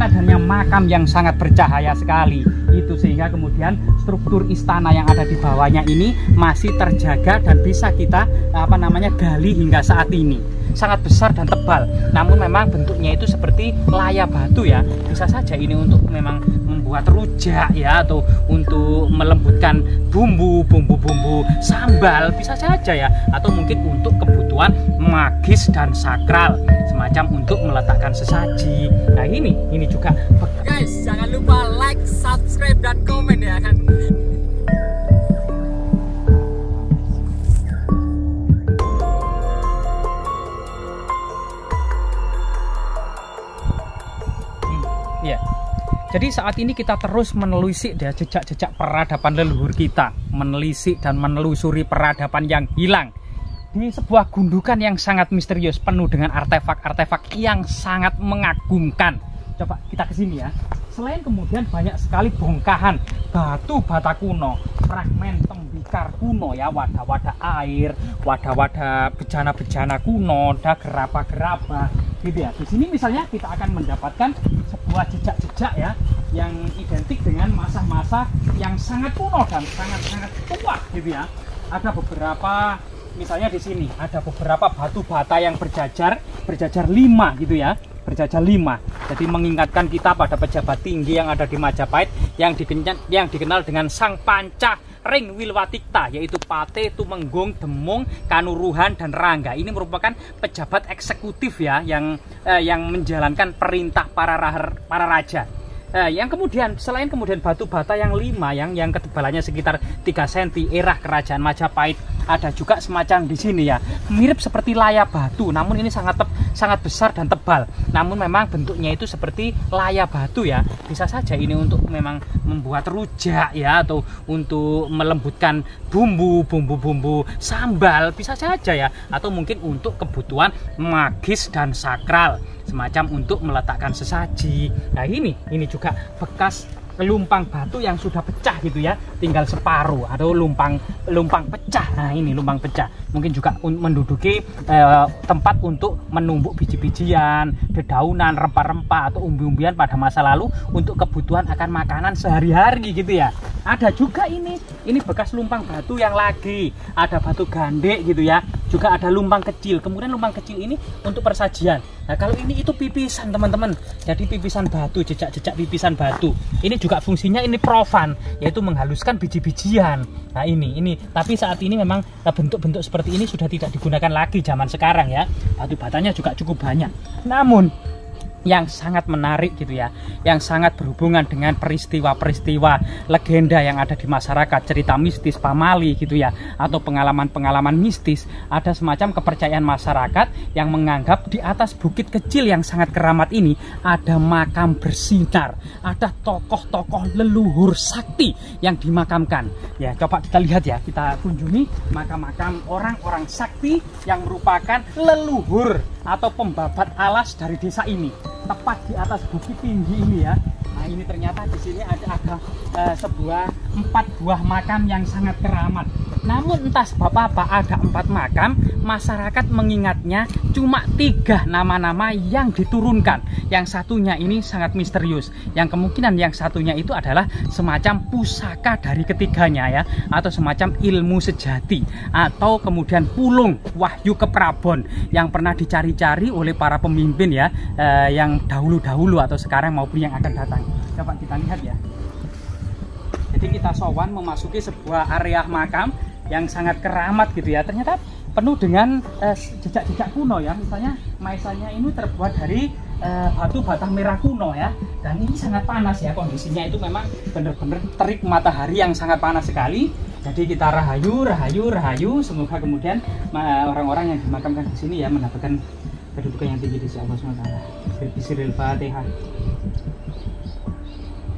adanya makam yang sangat bercahaya sekali itu, sehingga kemudian struktur istana yang ada di bawahnya ini masih terjaga dan bisa kita gali hingga saat ini. Sangat besar dan tebal, namun memang bentuknya itu seperti layak batu ya. Bisa saja ini untuk memang membuat rujak ya, atau untuk melembutkan bumbu sambal, bisa saja ya, atau mungkin untuk kebutuhan magis dan sakral, semacam untuk meletakkan sesaji. Nah ini juga guys, jangan lupa like, subscribe dan komen ya kan. Ya, jadi saat ini kita terus menelusik ya jejak-jejak peradaban leluhur kita, menelisik dan menelusuri peradaban yang hilang di sebuah gundukan yang sangat misterius, penuh dengan artefak-artefak yang sangat mengagumkan. Coba kita ke sini ya. Selain kemudian banyak sekali bongkahan batu bata kuno, fragmen tembikar kuno ya, wadah-wadah air, wadah-wadah bejana-bejana kuno, ada gerabah-gerabah gitu ya. Di sini misalnya kita akan mendapatkan sebuah jejak-jejak ya yang identik dengan masa-masa yang sangat kuno dan sangat-sangat tua gitu ya. Ada beberapa, misalnya di sini ada beberapa batu bata yang berjajar 5 gitu ya. Berjajar 5, jadi mengingatkan kita pada pejabat tinggi yang ada di Majapahit yang dikenal dengan Sang Panca Ring Wilwatikta, yaitu Pate, Tumenggung, Demung, Kanuruhan, dan Rangga. Ini merupakan pejabat eksekutif ya yang menjalankan perintah para raja. Yang kemudian selain kemudian batu bata yang 5 yang ketebalannya sekitar 3 cm era kerajaan Majapahit, ada juga semacam di sini ya, mirip seperti layak batu, namun ini sangat besar dan tebal. Namun memang bentuknya itu seperti layak batu ya. Bisa saja ini untuk memang membuat rujak ya, atau untuk melembutkan bumbu sambal, bisa saja ya, atau mungkin untuk kebutuhan magis dan sakral, semacam untuk meletakkan sesaji. Nah ini juga bekas lumpang batu yang sudah pecah gitu ya, tinggal separuh, atau lumpang pecah. Nah ini lumpang pecah, mungkin juga menduduki tempat untuk menumbuk biji-bijian, dedaunan, rempah-rempah atau umbi-umbian pada masa lalu untuk kebutuhan akan makanan sehari-hari gitu ya. Ada juga ini bekas lumpang batu yang lagi ada batu gandek gitu ya, juga ada lumpang kecil. Kemudian lumpang kecil ini untuk persajian. Nah kalau ini itu pipisan teman-teman, jadi pipisan batu, jejak-jejak pipisan batu. Ini juga fungsinya ini profan, yaitu menghaluskan biji-bijian. Nah ini tapi saat ini memang bentuk-bentuk seperti ini sudah tidak digunakan lagi zaman sekarang ya. Batu batanya juga cukup banyak. Namun yang sangat menarik gitu ya, yang sangat berhubungan dengan peristiwa-peristiwa legenda yang ada di masyarakat, cerita mistis pamali gitu ya, atau pengalaman-pengalaman mistis. Ada semacam kepercayaan masyarakat yang menganggap di atas bukit kecil yang sangat keramat ini ada makam bersinar, ada tokoh-tokoh leluhur sakti yang dimakamkan. Ya coba kita lihat ya, kita kunjungi makam-makam orang-orang sakti yang merupakan leluhur atau pembabat alas dari desa ini, tepat di atas bukit tinggi ini ya. Nah ini ternyata di sini ada sebuah 4 buah makam yang sangat keramat. Namun entah sebab apa ada 4 makam, masyarakat mengingatnya cuma 3 nama-nama yang diturunkan. Yang satunya ini sangat misterius, yang kemungkinan yang satunya itu adalah semacam pusaka dari ketiganya ya, atau semacam ilmu sejati, atau kemudian pulung Wahyu Keprabon yang pernah dicari-cari oleh para pemimpin ya, yang dahulu-dahulu atau sekarang maupun yang akan datang. Coba kita lihat ya. Jadi kita sowan memasuki sebuah area makam yang sangat keramat gitu ya. Ternyata penuh dengan jejak-jejak kuno ya. Misalnya maesanya ini terbuat dari batu bata merah kuno ya. Dan ini sangat panas ya, kondisinya itu memang benar-benar terik matahari yang sangat panas sekali. Jadi kita rahayu, semoga kemudian orang-orang yang dimakamkan di sini ya mendapatkan kedudukan yang tinggi di sisi Allah SWT. Bismillahirrahmanirrahim. Fatihah.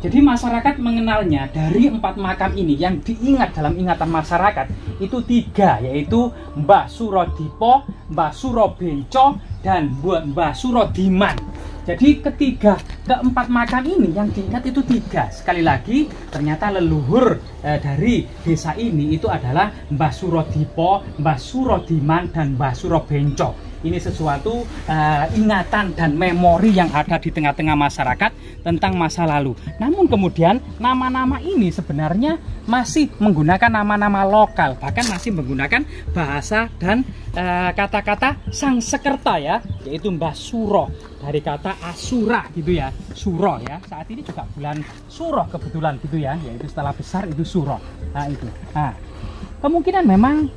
Jadi masyarakat mengenalnya dari 4 makam ini yang diingat dalam ingatan masyarakat itu 3, yaitu Mbah Surodipo, Mbah Surobenco, dan Mbah Surodiman. Jadi keempat makam ini yang diingat itu 3. Sekali lagi ternyata leluhur dari desa ini itu adalah Mbah Surodipo, Mbah Surodiman, dan Mbah Surobenco. Ini sesuatu ingatan dan memori yang ada di tengah-tengah masyarakat tentang masa lalu. Namun kemudian nama-nama ini sebenarnya masih menggunakan nama-nama lokal, bahkan masih menggunakan bahasa dan kata-kata Sangsekerta ya, yaitu Mbah Suro, dari kata Asura gitu ya, Suro ya. Saat ini juga bulan Suro kebetulan gitu ya, yaitu setelah besar itu Suro. Nah itu. Nah, kemungkinan memang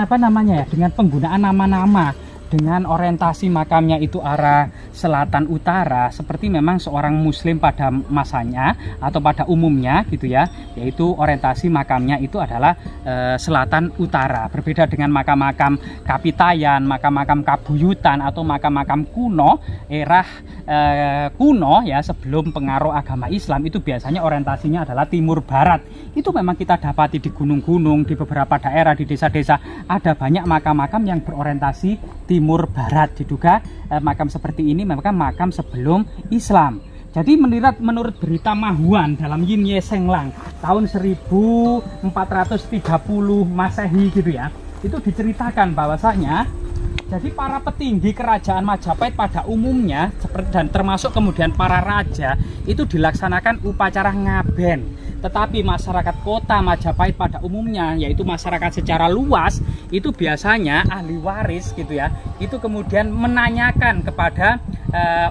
apa namanya ya, dengan penggunaan nama-nama dengan orientasi makamnya itu arah selatan utara, seperti memang seorang muslim pada masanya atau pada umumnya gitu ya, yaitu orientasi makamnya itu adalah selatan utara. Berbeda dengan makam-makam Kapitayan, makam-makam Kabuyutan atau makam-makam kuno era kuno ya, sebelum pengaruh agama Islam, itu biasanya orientasinya adalah timur barat. Itu memang kita dapati di gunung-gunung, di beberapa daerah, di desa-desa ada banyak makam-makam yang berorientasi timur barat. Diduga makam seperti ini memang makam sebelum Islam. Jadi menurut berita Mahuan dalam Yin Ye Senglang tahun 1430 Masehi gitu ya, itu diceritakan bahwasanya jadi para petinggi kerajaan Majapahit pada umumnya dan termasuk kemudian para raja itu dilaksanakan upacara ngaben. Tetapi masyarakat kota Majapahit pada umumnya, yaitu masyarakat secara luas, itu biasanya ahli waris gitu ya, itu kemudian menanyakan kepada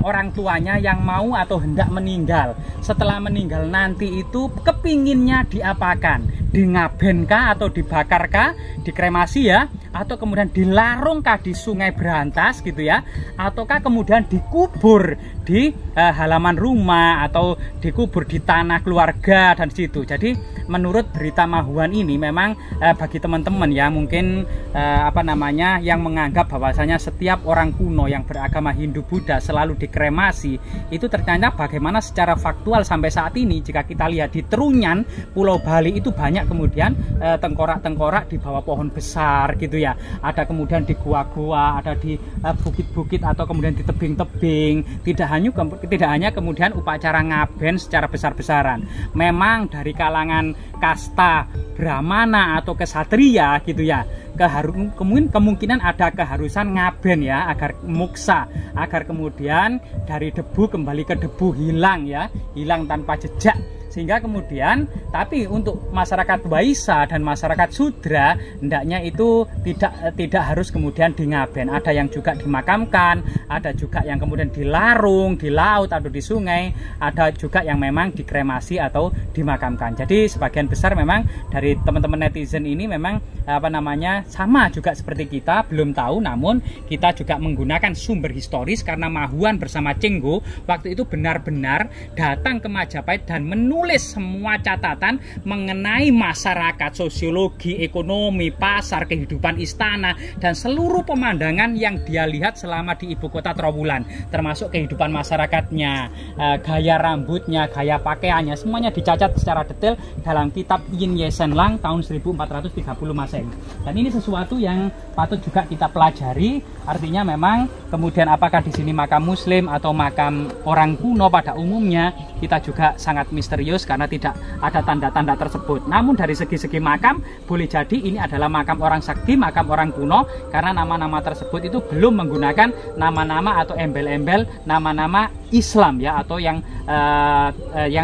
orang tuanya yang mau atau hendak meninggal. Setelah meninggal nanti itu kepinginnya diapakan? Dingabenkah atau dibakarkah, dikremasi ya, atau kemudian dilarungkah di Sungai Berantas gitu ya, ataukah kemudian dikubur di halaman rumah atau dikubur di tanah keluarga dan situ. Jadi menurut berita Mahuan ini memang bagi teman-teman ya mungkin apa namanya yang menganggap bahwasanya setiap orang kuno yang beragama Hindu Buddha selalu dikremasi, itu ternyata bagaimana secara faktual sampai saat ini jika kita lihat di Trunyan Pulau Bali itu banyak kemudian tengkorak-tengkorak di bawah pohon besar gitu ya, ada kemudian di gua-gua, ada di bukit-bukit atau kemudian di tebing-tebing. Tidak hanya kemudian upacara ngaben secara besar-besaran, memang dari kalangan kasta Brahmana atau kesatria gitu ya, kemungkinan ada keharusan ngaben ya, agar muksa, agar kemudian dari debu kembali ke debu, hilang ya, hilang tanpa jejak. Sehingga kemudian, tapi untuk masyarakat Waisa dan masyarakat Sudra hendaknya itu tidak harus kemudian di ngaben. Ada yang juga dimakamkan, ada juga yang kemudian dilarung di laut atau di sungai, ada juga yang memang dikremasi atau dimakamkan. Jadi sebagian besar memang dari teman-teman netizen ini memang apa namanya sama juga seperti kita, belum tahu, namun kita juga menggunakan sumber historis karena Mahuan bersama Cenggo waktu itu benar-benar datang ke Majapahit dan menulis semua catatan mengenai masyarakat, sosiologi, ekonomi, pasar, kehidupan istana, dan seluruh pemandangan yang dia lihat selama di ibu kota Trowulan, termasuk kehidupan masyarakatnya, gaya rambutnya, gaya pakaiannya, semuanya dicatat secara detail dalam kitab Yin Ye Senglang tahun 1430 Masehi. Dan ini sesuatu yang patut juga kita pelajari. Artinya memang kemudian apakah di sini makam muslim atau makam orang kuno pada umumnya, kita juga sangat misterius karena tidak ada tanda-tanda tersebut. Namun dari segi-segi makam boleh jadi ini adalah makam orang sakti, makam orang kuno, karena nama-nama tersebut itu belum menggunakan nama-nama atau embel-embel nama-nama Islam ya, atau yang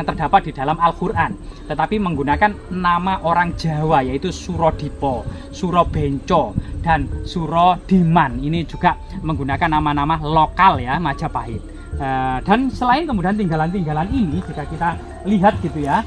terdapat di dalam Al-Quran, tetapi menggunakan nama orang Jawa, yaitu Surodipo, Surobenco, dan Surodiman. Ini juga menggunakan nama-nama lokal ya Majapahit. Dan selain kemudian tinggalan-tinggalan ini, jika kita lihat gitu ya,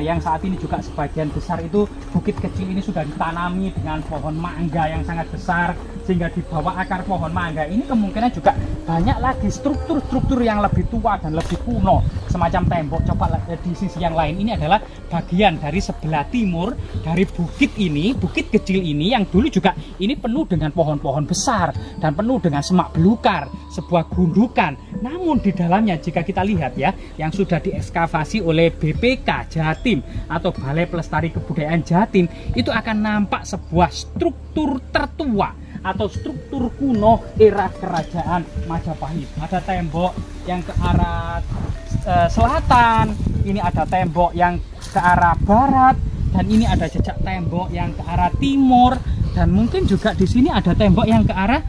yang saat ini juga sebagian besar itu bukit kecil ini sudah ditanami dengan pohon mangga yang sangat besar, sehingga di bawah akar pohon mangga ini kemungkinan juga banyak lagi struktur-struktur yang lebih tua dan lebih kuno, semacam tembok. Coba di sisi yang lain, ini adalah bagian dari sebelah timur dari bukit ini, bukit kecil ini yang dulu juga ini penuh dengan pohon-pohon besar dan penuh dengan semak belukar, sebuah gundukan. Namun di dalamnya jika kita lihat ya, yang sudah diekskavasi oleh BPK Jatim atau Balai Pelestari Kebudayaan Jatim, itu akan nampak sebuah struktur tertua atau struktur kuno era kerajaan Majapahit. Ada tembok yang ke arah selatan, ini ada tembok yang ke arah barat, dan ini ada jejak tembok yang ke arah timur, dan mungkin juga di sini ada tembok yang ke arah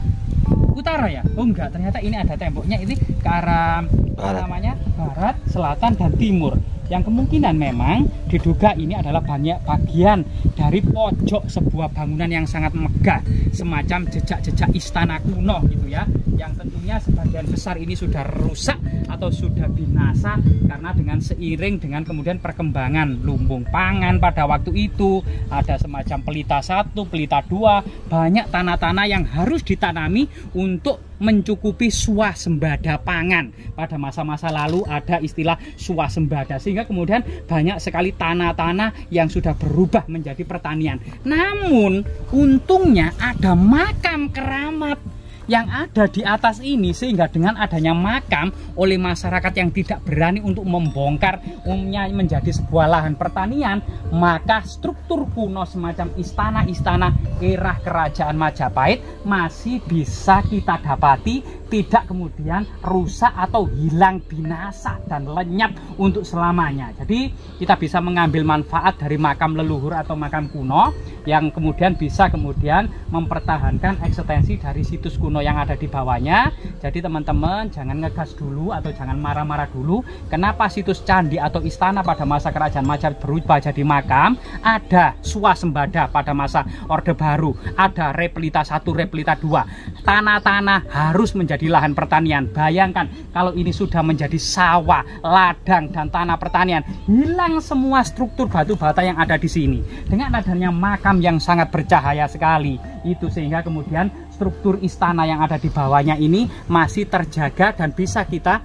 utara ya? Oh enggak, ternyata ini ada temboknya, ini ke arah namanya barat, selatan, dan timur. Yang kemungkinan memang diduga ini adalah banyak bagian dari pojok sebuah bangunan yang sangat megah, semacam jejak-jejak istana kuno gitu ya, yang tentunya sebagian besar ini sudah rusak atau sudah binasa karena dengan seiring dengan kemudian perkembangan lumbung pangan pada waktu itu, ada semacam pelita 1, pelita 2, banyak tanah-tanah yang harus ditanami untuk mencukupi swasembada pangan. Pada masa-masa lalu ada istilah swasembada, sehingga kemudian banyak sekali tanah-tanah yang sudah berubah menjadi pertanian. Namun untungnya ada makam keramat yang ada di atas ini, sehingga dengan adanya makam oleh masyarakat yang tidak berani untuk membongkar umumnya menjadi sebuah lahan pertanian, maka struktur kuno semacam istana-istana era kerajaan Majapahit masih bisa kita dapati, tidak kemudian rusak atau hilang binasa dan lenyap untuk selamanya. Jadi kita bisa mengambil manfaat dari makam leluhur atau makam kuno yang kemudian bisa kemudian mempertahankan eksistensi dari situs kuno yang ada di bawahnya. Jadi teman-teman jangan ngegas dulu atau jangan marah-marah dulu. Kenapa situs candi atau istana pada masa kerajaan Majapahit berubah jadi makam? Ada swasembada pada masa Orde Baru, ada replita 1, replita 2. Tanah-tanah harus menjadi lahan pertanian. Bayangkan kalau ini sudah menjadi sawah, ladang, dan tanah pertanian, hilang semua struktur batu bata yang ada di sini. Dengan adanya makam yang sangat bercahaya sekali itu, sehingga kemudian struktur istana yang ada di bawahnya ini masih terjaga dan bisa kita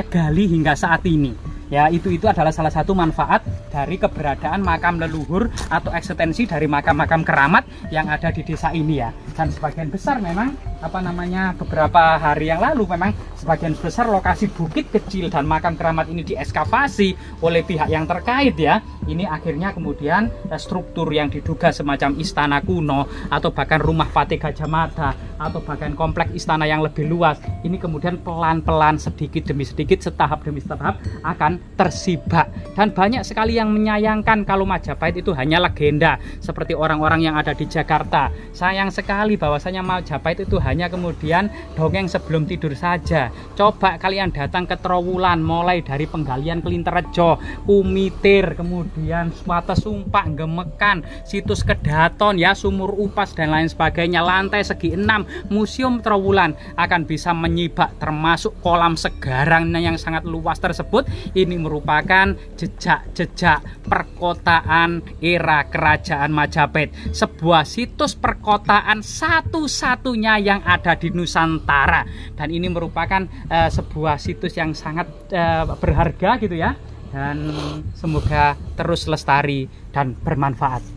gali hingga saat ini. Ya, itu adalah salah satu manfaat dari keberadaan makam leluhur atau eksistensi dari makam-makam keramat yang ada di desa ini ya. Dan sebagian besar memang beberapa hari yang lalu memang sebagian besar lokasi bukit kecil dan makam keramat ini diekskavasi oleh pihak yang terkait ya. Ini akhirnya kemudian struktur yang diduga semacam istana kuno atau bahkan rumah Patih Gajah Mada atau bahkan kompleks istana yang lebih luas, ini kemudian pelan-pelan sedikit demi sedikit, setahap demi setahap akan tersibak. Dan banyak sekali yang menyayangkan kalau Majapahit itu hanya legenda seperti orang-orang yang ada di Jakarta. Sayang sekali bahwasanya Majapahit itu hanya kemudian dongeng sebelum tidur saja. Coba kalian datang ke Trowulan, mulai dari penggalian Klinterrejo, Kumitir, kemudian Swata Sumpak, Gemekan, situs Kedaton ya, Sumur Upas dan lain sebagainya, lantai segi 6 Museum Trowulan akan bisa menyibak, termasuk kolam segarang yang sangat luas tersebut. Ini merupakan jejak-jejak perkotaan era kerajaan Majapahit, sebuah situs perkotaan satu-satunya yang ada di Nusantara, dan ini merupakan sebuah situs yang sangat berharga gitu ya, dan semoga terus lestari dan bermanfaat.